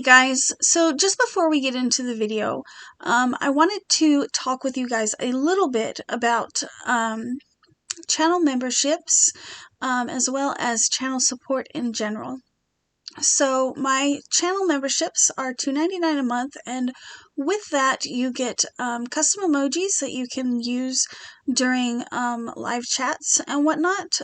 guys, so just before we get into the video, I wanted to talk with you guys a little bit about channel memberships as well as channel support in general. So my channel memberships are $2.99 a month, and with that you get custom emojis that you can use during live chats and whatnot.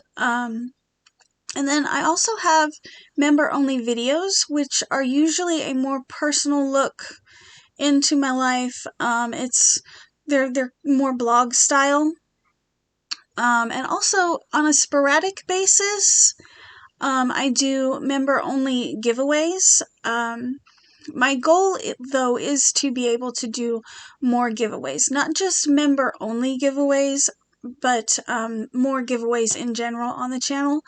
And then I also have member-only videos, which are usually a more personal look into my life. They're more blog style. And also on a sporadic basis, I do member-only giveaways. My goal, though, is to be able to do more giveaways. Not just member-only giveaways, but more giveaways in general on the channel.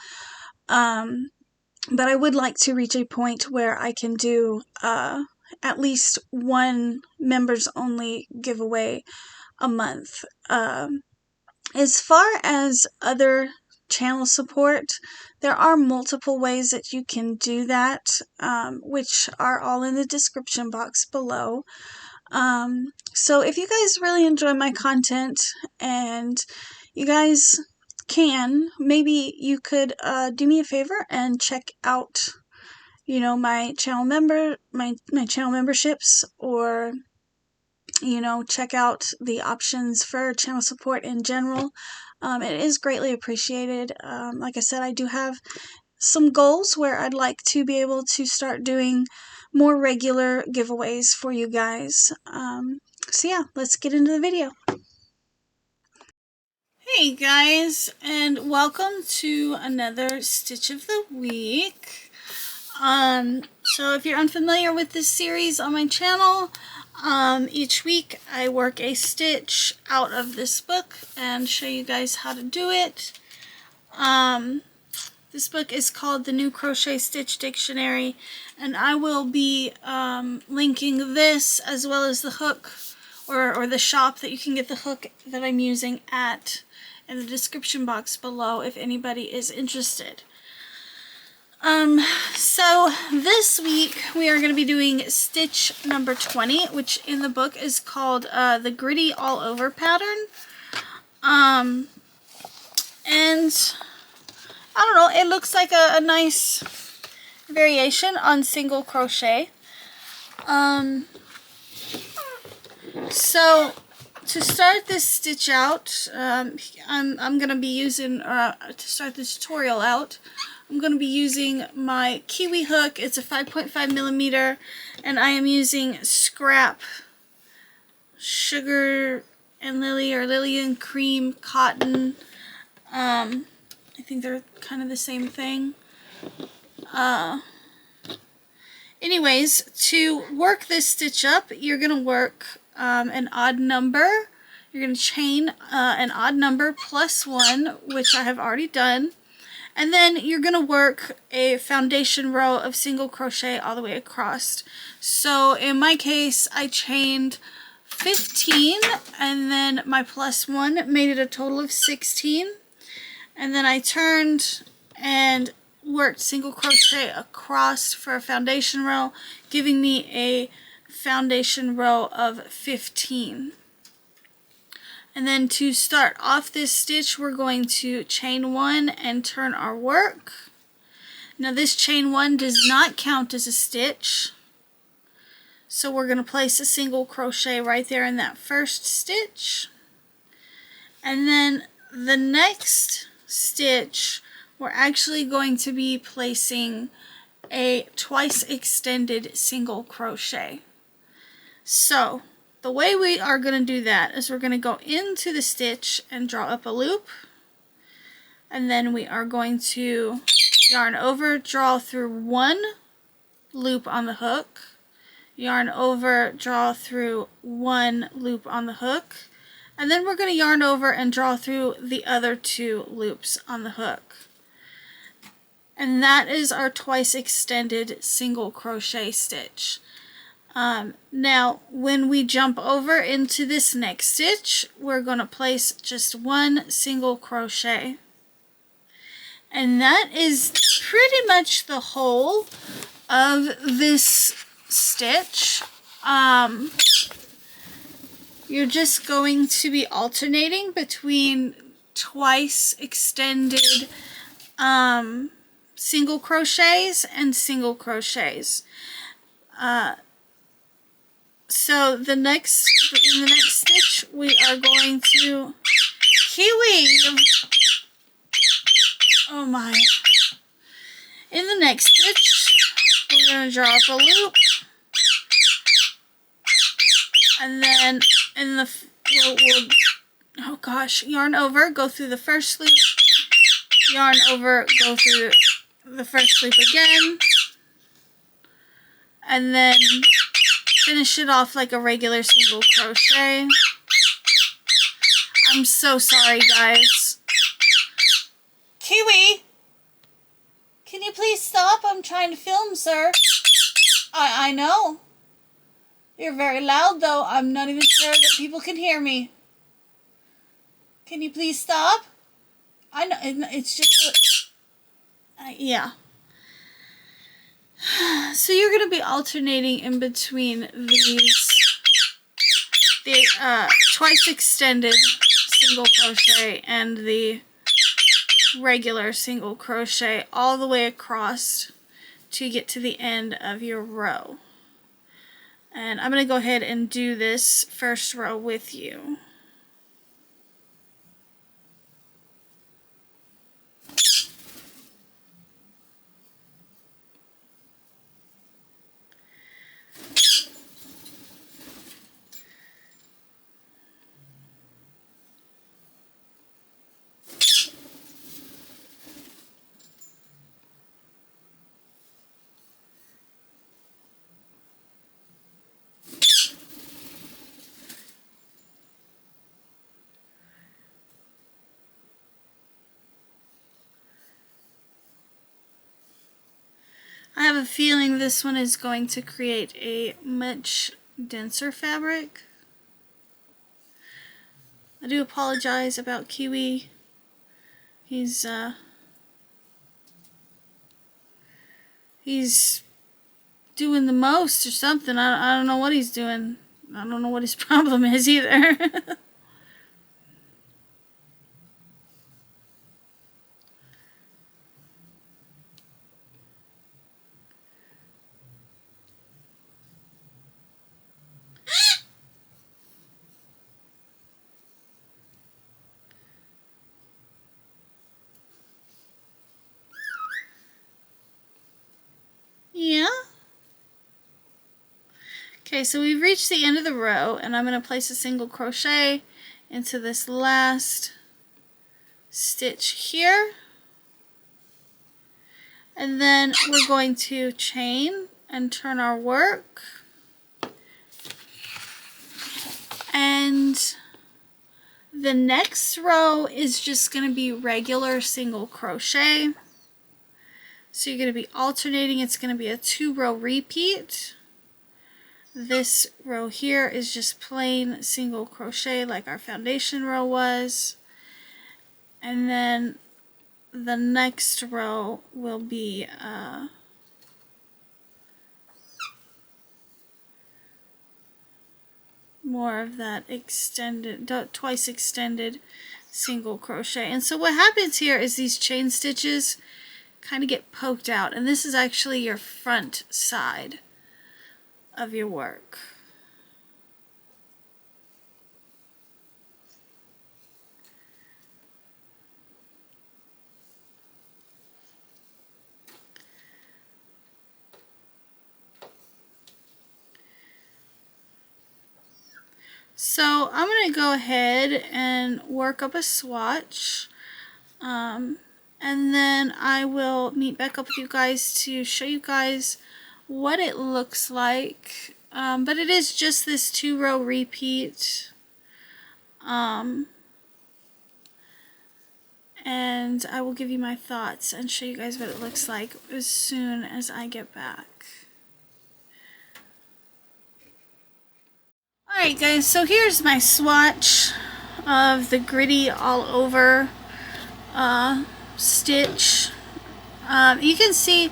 But I would like to reach a point where I can do at least one members only giveaway a month. As far as other channel support, there are multiple ways that you can do that, which are all in the description box below. So if you guys really enjoy my content and you guys can, maybe you could do me a favor and check out, my channel channel memberships, or check out the options for channel support in general. It is greatly appreciated. Like I said, I do have some goals where I'd like to be able to start doing more regular giveaways for you guys. So yeah, let's get into the video. Hey guys, and welcome to another Stitch of the Week. So if you're unfamiliar with this series on my channel, each week I work a stitch out of this book and show you guys how to do it. This book is called The New Crochet Stitch Dictionary, and I will be linking this as well as the hook or the shop that you can get the hook that I'm using at in the description box below if anybody is interested. So this week we are going to be doing stitch number 20, which in the book is called the Gritty All Over pattern. And I don't know, it looks like a nice variation on single crochet. So to start this stitch out, I'm going to be using, to start this tutorial out, I'm going to be using my Kiwi hook. It's a 5.5 millimeter, and I am using scrap sugar and lily or lily and cream cotton. I think they're kind of the same thing. Anyways, to work this stitch up, you're going to work an odd number. You're going to chain an odd number plus 1, which I have already done. And then you're going to work a foundation row of single crochet all the way across. So in my case, I chained 15, and then my plus 1 made it a total of 16. And then I turned and worked single crochet across for a foundation row, giving me a foundation row of 15. And then to start off this stitch, we're going to chain 1 and turn our work. Now this chain 1 does not count as a stitch, so we're going to place a single crochet right there in that first stitch. And then the next stitch, we're actually going to be placing a twice extended single crochet. So the way we are going to do that is we're going to go into the stitch and draw up a loop, and then we are going to yarn over, draw through 1 loop on the hook, yarn over, draw through 1 loop on the hook, and then we're going to yarn over and draw through the other 2 loops on the hook. And that is our twice extended single crochet stitch. Now when we jump over into this next stitch, we're going to place just 1 single crochet, and that is pretty much the whole of this stitch, you're just going to be alternating between twice extended single crochets and single crochets. So in the next stitch we are going to Kiwi. Oh my. In the next stitch we're going to draw up a loop, and then in the we'll oh gosh, yarn over, go through the first loop, yarn over, go through the first loop again, and then finish it off like a regular single crochet. I'm so sorry, guys. Kiwi, can you please stop? I'm trying to film, sir. I know. You're very loud, though. I'm not even sure that people can hear me. Can you please stop? I know, it's just yeah. So you're going to be alternating in between the twice extended single crochet and the regular single crochet all the way across to get to the end of your row. And I'm going to go ahead and do this first row with you. I have a feeling this one is going to create a much denser fabric. I do apologize about Kiwi. He's doing the most or something. I don't know what he's doing. I don't know what his problem is either. Yeah. Okay, so we've reached the end of the row, and I'm going to place a single crochet into this last stitch here. And then we're going to chain and turn our work. And the next row is just going to be regular single crochet. So you're going to be alternating. It's going to be a 2-row repeat. This row here is just plain single crochet like our foundation row was. And then the next row will be more of that extended, twice extended single crochet. And so what happens here is these chain stitches kind of get poked out, and this is actually your front side of your work. So I'm going to go ahead and work up a swatch, and then I will meet back up with you guys to show you guys what it looks like. But it is just this 2-row repeat, and I will give you my thoughts and show you guys what it looks like as soon as I get back. Alright guys, so here's my swatch of the gritty all over stitch. You can see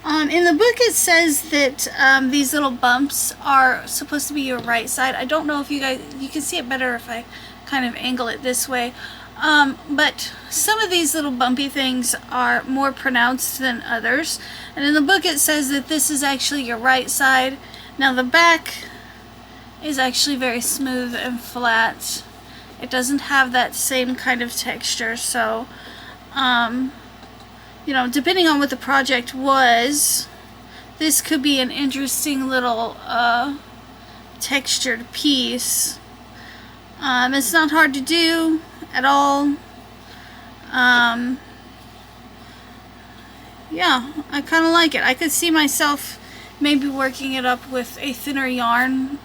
In the book it says that these little bumps are supposed to be your right side. I don't know if you can see it better if I kind of angle it this way. But some of these little bumpy things are more pronounced than others. And in the book it says that this is actually your right side. Now the back is actually very smooth and flat. It doesn't have that same kind of texture, so you know, depending on what the project was, this could be an interesting little textured piece. It's not hard to do at all. Yeah, I kind of like it. I could see myself maybe working it up with a thinner yarn,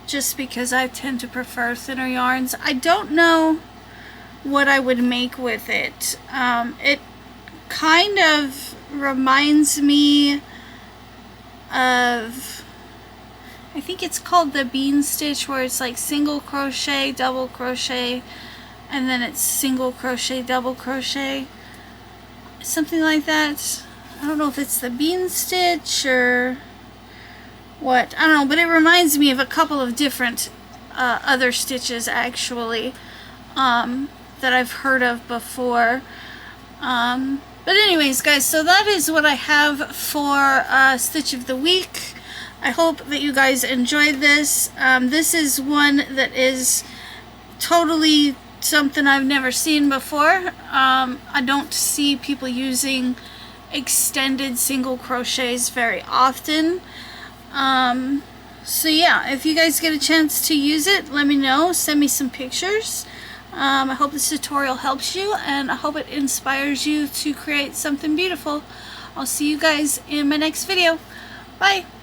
just because I tend to prefer thinner yarns. I don't know what I would make with it. It kind of reminds me of, I think it's called the bean stitch, where it's like single crochet, double crochet, and then it's single crochet, double crochet, something like that. I don't know if it's the bean stitch or what, I don't know, but it reminds me of a couple of different other stitches actually, that I've heard of before. But anyways guys, so that is what I have for Stitch of the Week. I hope that you guys enjoyed this. This is one that is totally something I've never seen before. I don't see people using extended single crochets very often. So yeah, if you guys get a chance to use it, let me know. Send me some pictures. I hope this tutorial helps you, and I hope it inspires you to create something beautiful. I'll see you guys in my next video. Bye!